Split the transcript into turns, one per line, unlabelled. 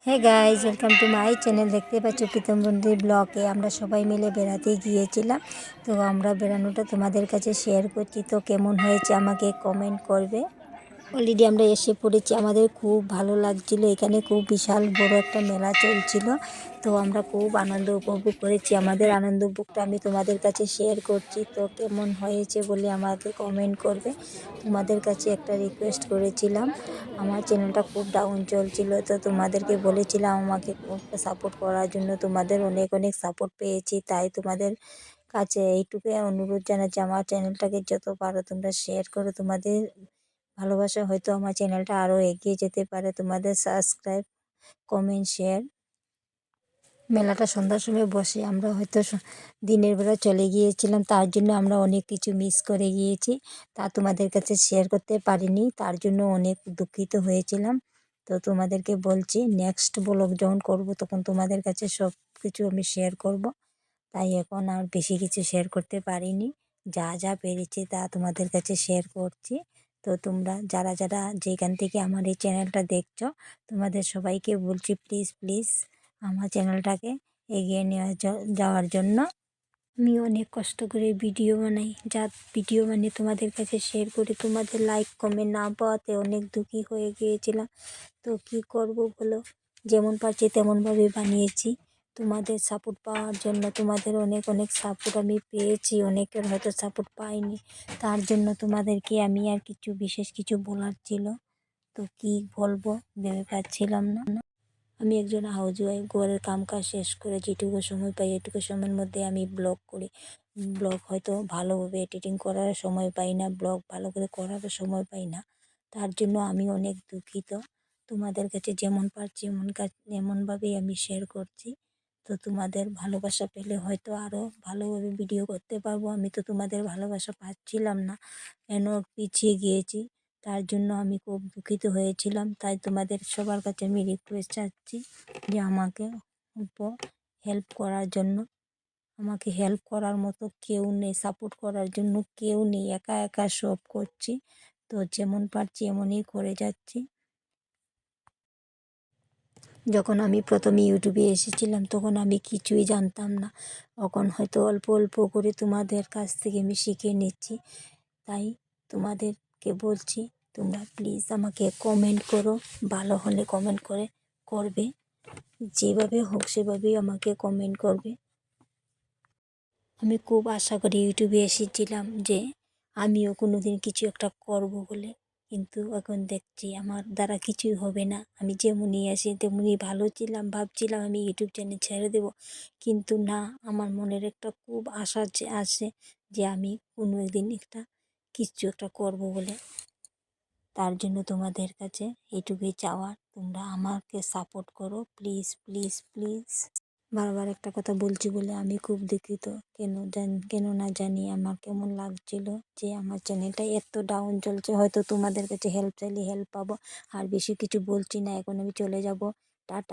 Hey guys, welcome to my channel. দেখতে পাচ্ছ প্রীতম বন্ধু ব্লগে আমরা সবাই মিলে বেড়াতে গিয়েছিলাম। তো আমরা বেড়ানোটা তোমাদের কাছে শেয়ার করছি। তো কেমন হয়েছে আমাকে কমেন্ট করবে। অলরেডি আমরা এসে পড়েছি, আমাদের খুব ভালো লাগছিল। এখানে খুব বিশাল বড় একটা মেলা চলছিল। তো আমরা খুব আনন্দ উপভোগ করেছি। আমাদের আনন্দ উপভোগটা আমি তোমাদের কাছে শেয়ার করছি। তো কেমন হয়েছে বলে আমাকে কমেন্ট করবে। তোমাদের কাছে একটা রিকোয়েস্ট করেছিলাম, আমার চ্যানেলটা খুব ডাউন চলছিল। তো তোমাদেরকে বলেছিলাম আমাকে খুব সাপোর্ট করার জন্য। তোমাদের অনেক অনেক সাপোর্ট পেয়েছি। তাই তোমাদের কাছে এইটুকুই অনুরোধ জানাচ্ছি, আমার চ্যানেলটাকে যত পারো তোমরা শেয়ার করো। তোমাদের ভালোবাসা হয়তো আমার চ্যানেলটা আরও এগিয়ে যেতে পারে। তোমাদের সাবস্ক্রাইব, কমেন্ট, শেয়ার। মেলাটা সন্ধ্যার সময় বসে, আমরা হয়তো দিনের বেলা চলে গিয়েছিলাম, তার জন্য আমরা অনেক কিছু মিস করে গিয়েছি। তা তোমাদের কাছে শেয়ার করতে পারিনি, তার জন্য অনেক দুঃখিত হয়েছিলাম। তো তোমাদেরকে বলছি, নেক্সট ব্লগ যখন করব তখন তোমাদের কাছে সব কিছু আমি শেয়ার করব। তাই এখন আর বেশি কিছু শেয়ার করতে পারিনি। যা যা পেরেছি তা তোমাদের কাছে শেয়ার করছি। তো তোমরা যারা যারা যেখান থেকে আমার এই চ্যানেলটা দেখছো, তোমাদের সবাইকে বলছি প্লিজ প্লিজ আমার চ্যানেলটাকে এগিয়ে নিয়ে যাওয়ার জন্য। আমি অনেক কষ্ট করে ভিডিও বানাই, যা ভিডিও বানিয়ে তোমাদের কাছে শেয়ার করি। তোমাদের লাইক কমেন্ট না পাওয়াতে অনেক দুঃখী হয়ে গিয়েছিলাম। তো কি করব বলো, যেমন পারছি তেমনভাবে বানিয়েছি তোমাদের সাপোর্ট পাওয়ার জন্য। তোমাদের অনেক অনেক সাপোর্ট আমি পেয়েছি, অনেকের হয়তো সাপোর্ট পাইনি। তার জন্য তোমাদেরকে আমি আর কিছু বিশেষ কিছু বলার ছিল, তো কি বলবো ভেবে পাচ্ছিলাম না। আমি একজন হাউস ওয়াইফ, ঘরের কাজ শেষ করে যেটুকু সময় পাই এটুকু সময়ের মধ্যে আমি ব্লগ করি। ব্লগ হয়তো ভালোভাবে এডিটিং করার সময় পাই না, ব্লগ ভালো করে করারও সময় পাই না। তার জন্য আমি অনেক দুঃখিত। তোমাদের কাছে যেমন পারছি এমনভাবেই আমি শেয়ার করছি। তো তোমাদের ভালোবাসা পেলে হয়তো আরও ভালোভাবে ভিডিও করতে পারবো। আমি তো তোমাদের ভালোবাসা পাচ্ছিলাম না, কেন পিছিয়ে গিয়েছি। তার জন্য আমি খুব দুঃখিত হয়েছিলাম। তাই তোমাদের সবার কাছে আমি রিকোয়েস্ট চাচ্ছি যে আমাকে হেল্প করার জন্য। আমাকে হেল্প করার মতো কেউ নেই, সাপোর্ট করার জন্য কেউ নেই, একা একা সব করছি। তো যেমন পারছি এমনই করে যাচ্ছি। যখন আমি প্রথমে ইউটিউবে এসেছিলাম তখন আমি কিছুই জানতাম না। তখন হয়তো অল্প অল্প করে তোমাদের কাছ থেকে আমি শিখে নিচ্ছি। তাই তোমাদেরকে বলছি, তোমরা প্লিজ আমাকে কমেন্ট করো। ভালো হলে কমেন্ট করবে, যেভাবে হোক সেভাবেই আমাকে কমেন্ট করবে। আমি খুব আশা করি ইউটিউবে এসেছিলাম যে আমিও কোনো দিন কিছু একটা করব বলে, কিন্তু এখন দেখছি আমার দ্বারা কিছুই হবে না। আমি যেমনই আসি তেমনই ভালো ছিলাম, ভাবছিলাম আমি ইউটিউব চ্যানেল ছেড়ে দেব, কিন্তু না, আমার মনের একটা খুব আশা আছে যে আমি কোনো একদিন কিছু একটা করব বলে। তার জন্য তোমাদের কাছে এইটুকুই চাওয়ার, তোমরা আমাকে সাপোর্ট করো প্লিজ প্লিজ প্লিজ। বারবার একটা কথা বলছি বলে আমি খুব দুঃখিত। কেন না জানি আমার কেমন লাগছিল যে আমার চ্যানেলটা এত ডাউন চলছে। হয়তো তোমাদের কাছে হেল্প চাইলে হেল্প পাবো। আর বেশি কিছু বলছি না, এখন আমি চলে যাব। টাটা।